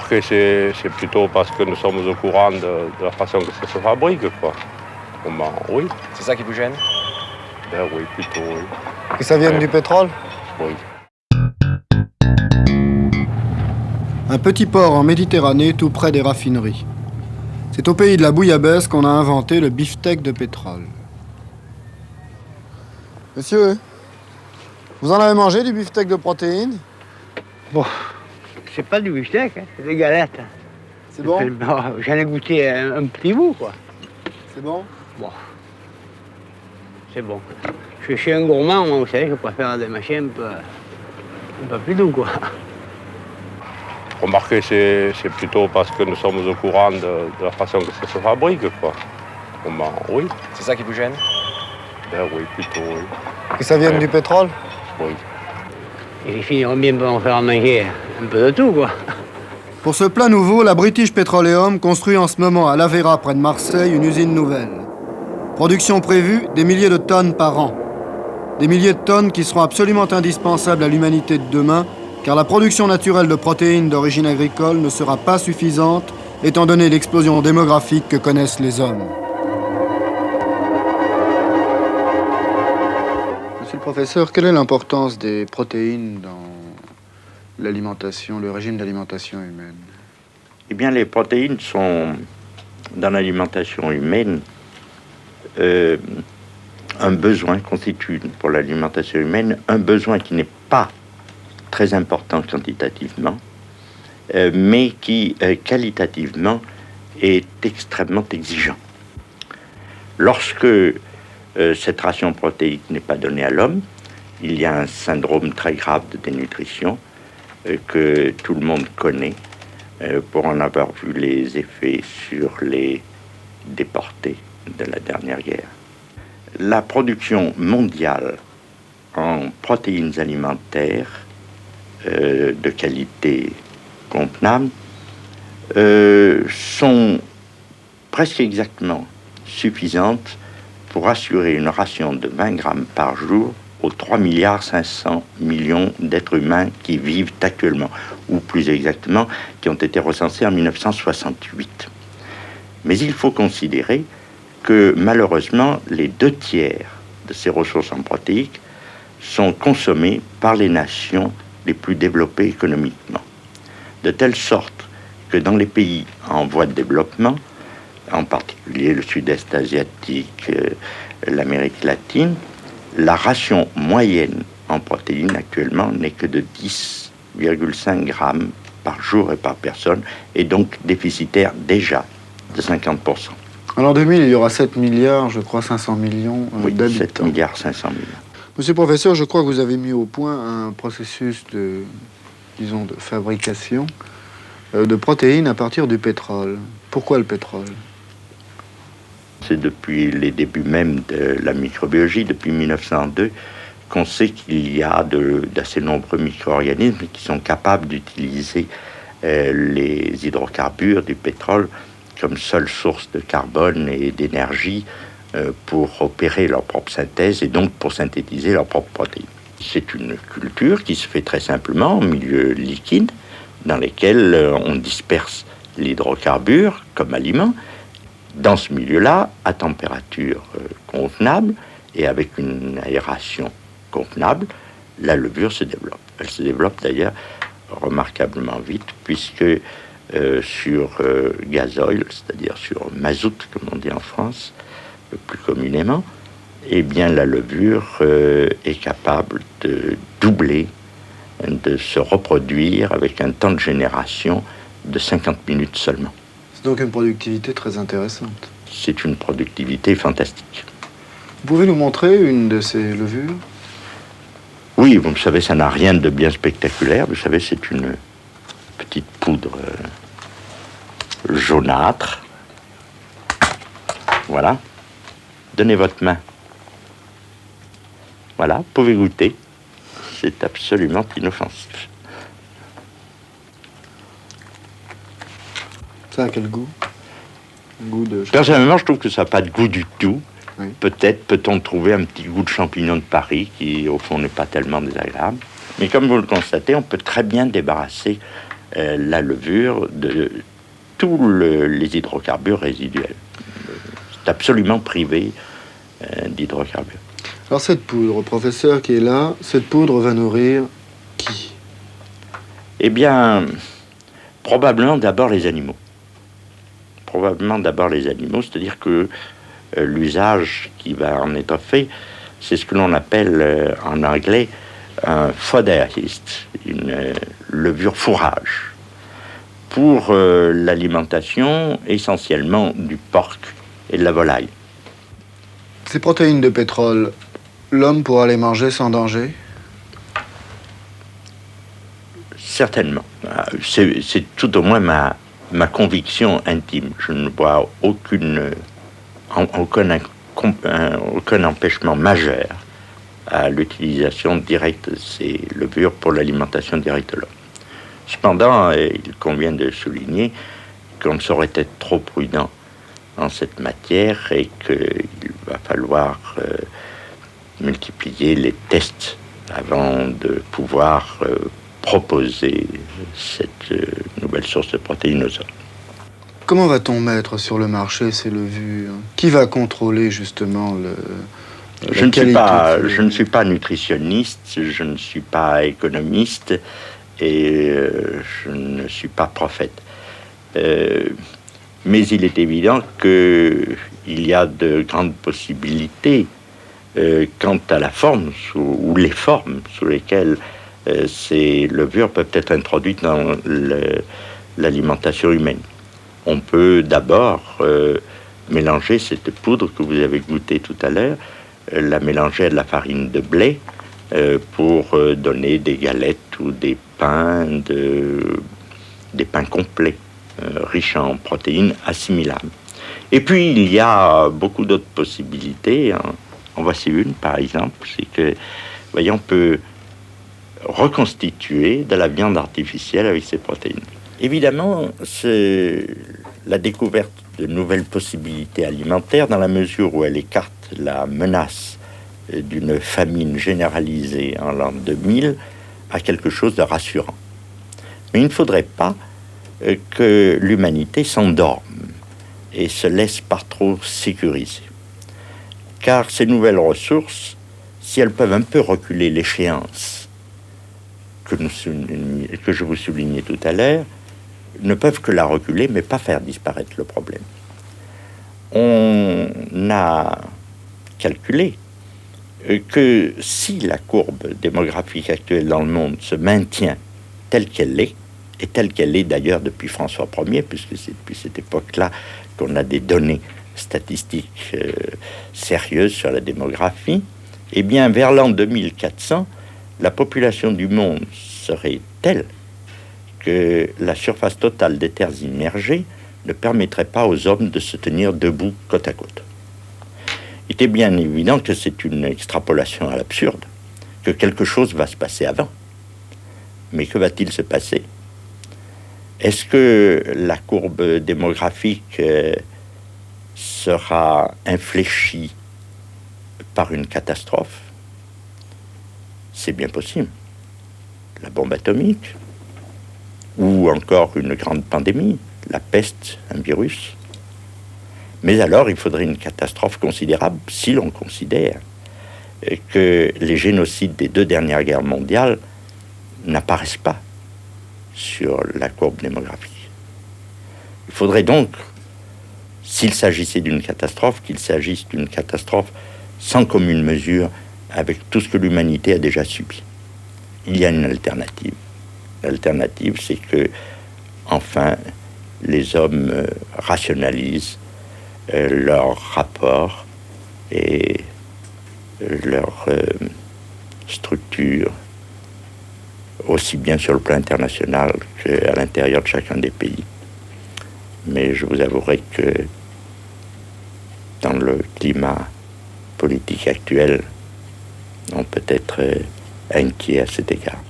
Remarquez, c'est plutôt parce que nous sommes au courant de la façon que ça se fabrique, quoi. Oui. C'est ça qui vous gêne? Ben oui, plutôt, oui. Que ça vienne du pétrole? Oui. Un petit port en Méditerranée, tout près des raffineries. C'est au pays de la bouillabaisse qu'on a inventé le beefsteak de pétrole. Monsieur, vous en avez mangé du beefsteak de protéines? Bon, c'est pas du beefsteak, hein, c'est des galettes. C'est bon? J'en ai goûté un petit bout, quoi. C'est bon? Bon, c'est bon. Je suis un gourmand, moi, vous savez, je préfère des machins un peu plus doux, quoi. Remarquez, c'est plutôt parce que nous sommes au courant de la façon que ça se fabrique, quoi. Oui. C'est ça qui vous gêne? Ben oui, plutôt, oui. Que ça vienne du pétrole? Oui. Et les filles ont bien pour en faire manger un peu de tout, quoi. Pour ce plat nouveau, la British Petroleum construit en ce moment à Lavera, près de Marseille, une usine nouvelle. Production prévue, des milliers de tonnes par an. Des milliers de tonnes qui seront absolument indispensables à l'humanité de demain, car la production naturelle de protéines d'origine agricole ne sera pas suffisante, étant donné l'explosion démographique que connaissent les hommes. Monsieur le professeur, quelle est l'importance des protéines dans l'alimentation, le régime d'alimentation humaine? Eh bien, les protéines sont, dans l'alimentation humaine, un besoin, constitue pour l'alimentation humaine un besoin qui n'est pas très important quantitativement, mais qui, qualitativement, est extrêmement exigeant. Lorsque cette ration protéique n'est pas donnée à l'homme, il y a un syndrome très grave de dénutrition que tout le monde connaît pour en avoir vu les effets sur les déportés de la dernière guerre. La production mondiale en protéines alimentaires de qualité convenable sont presque exactement suffisantes pour assurer une ration de 20 grammes par jour aux 3,5 milliards d'êtres humains qui vivent actuellement, ou plus exactement, qui ont été recensés en 1968. Mais il faut considérer que malheureusement, les 2/3 de ces ressources en protéines sont consommées par les nations les plus développées économiquement. De telle sorte que dans les pays en voie de développement, en particulier le sud-est asiatique, l'Amérique latine, la ration moyenne en protéines actuellement n'est que de 10,5 grammes par jour et par personne, et donc déficitaire déjà de 50%. Alors en 2000, il y aura 7 milliards, je crois, 500 millions d'habitants. 7 milliards 500 millions. Monsieur le professeur, je crois que vous avez mis au point un processus de fabrication de protéines à partir du pétrole. Pourquoi le pétrole? C'est depuis les débuts même de la microbiologie, depuis 1902, qu'on sait qu'il y a d'assez nombreux micro-organismes qui sont capables d'utiliser les hydrocarbures du pétrole comme seule source de carbone et d'énergie pour opérer leur propre synthèse et donc pour synthétiser leurs propres protéines. C'est une culture qui se fait très simplement en milieu liquide, dans lequel on disperse l'hydrocarbure comme aliment. Dans ce milieu-là, à température convenable et avec une aération convenable, la levure se développe. Elle se développe d'ailleurs remarquablement vite, puisque sur gazoil, c'est-à-dire sur mazout, comme on dit en France, plus communément, eh bien la levure est capable de doubler, de se reproduire avec un temps de génération de 50 minutes seulement. C'est donc une productivité très intéressante. C'est une productivité fantastique. Vous pouvez nous montrer une de ces levures? Oui, vous savez, ça n'a rien de bien spectaculaire. Vous savez, c'est une petite poudre jaunâtre. Voilà. Donnez votre main. Voilà, vous pouvez goûter. C'est absolument inoffensif. Ça a quel goût? Goût de... Personnellement, je trouve que ça n'a pas de goût du tout. Oui. Peut-être peut-on trouver un petit goût de champignon de Paris qui, au fond, n'est pas tellement désagréable. Mais comme vous le constatez, on peut très bien débarrasser la levure de tous les hydrocarbures résiduels. C'est absolument privé d'hydrocarbures. Alors cette poudre, professeur qui est là, cette poudre va nourrir qui? Eh bien, probablement d'abord les animaux. C'est-à-dire que l'usage qui va en être fait, c'est ce que l'on appelle en anglais un fodder yeast, une levure fourrage, pour l'alimentation essentiellement du porc et de la volaille. Ces protéines de pétrole, l'homme pourra les manger sans danger? Certainement. C'est tout au moins ma conviction intime. Je ne vois aucun empêchement majeur à l'utilisation directe de ces levures pour l'alimentation directe de l'homme. Cependant, il convient de souligner qu'on ne saurait être trop prudent en cette matière et qu'il va falloir multiplier les tests avant de pouvoir proposer cette nouvelle source de protéines aux hommes. Comment va-t-on mettre sur le marché ces levures? Qui va contrôler justement Je ne suis pas nutritionniste, je ne suis pas économiste et je ne suis pas prophète. Mais il est évident qu'il y a de grandes possibilités quant à la forme ou les formes sous lesquelles ces levures peuvent être introduites dans l'alimentation humaine. On peut d'abord mélanger cette poudre que vous avez goûtée tout à l'heure, la mélanger à de la farine de blé pour donner des galettes ou des pains complets, riches en protéines assimilables. Et puis il y a beaucoup d'autres possibilités. En voici une par exemple, c'est que, voyez, on peut reconstituer de la viande artificielle avec ces protéines. Évidemment, c'est la découverte de nouvelles possibilités alimentaires dans la mesure où elle écarte la menace d'une famine généralisée en l'an 2000 à quelque chose de rassurant. Mais il ne faudrait pas que l'humanité s'endorme et se laisse par trop sécuriser. Car ces nouvelles ressources, si elles peuvent un peu reculer l'échéance que je vous soulignais tout à l'heure, ne peuvent que la reculer, mais pas faire disparaître le problème. On a calculé que si la courbe démographique actuelle dans le monde se maintient telle qu'elle est, et telle qu'elle est d'ailleurs depuis François Ier, puisque c'est depuis cette époque-là qu'on a des données statistiques sérieuses sur la démographie, eh bien vers l'an 2400, la population du monde serait telle que la surface totale des terres immergées ne permettrait pas aux hommes de se tenir debout côte à côte. Il était bien évident que c'est une extrapolation à l'absurde, que quelque chose va se passer avant. Mais que va-t-il se passer? Est-ce que la courbe démographique sera infléchie par une catastrophe? C'est bien possible. La bombe atomique, ou encore une grande pandémie, la peste, un virus. Mais alors, il faudrait une catastrophe considérable si l'on considère que les génocides des 2 dernières guerres mondiales n'apparaissent pas sur la courbe démographique. Il faudrait donc, s'il s'agissait d'une catastrophe, qu'il s'agisse d'une catastrophe sans commune mesure avec tout ce que l'humanité a déjà subi. Il y a une alternative. L'alternative, c'est que, enfin, les hommes rationalisent leur rapport et leur structure, aussi bien sur le plan international qu'à l'intérieur de chacun des pays. Mais je vous avouerai que dans le climat politique actuel, on peut être inquiet à cet égard.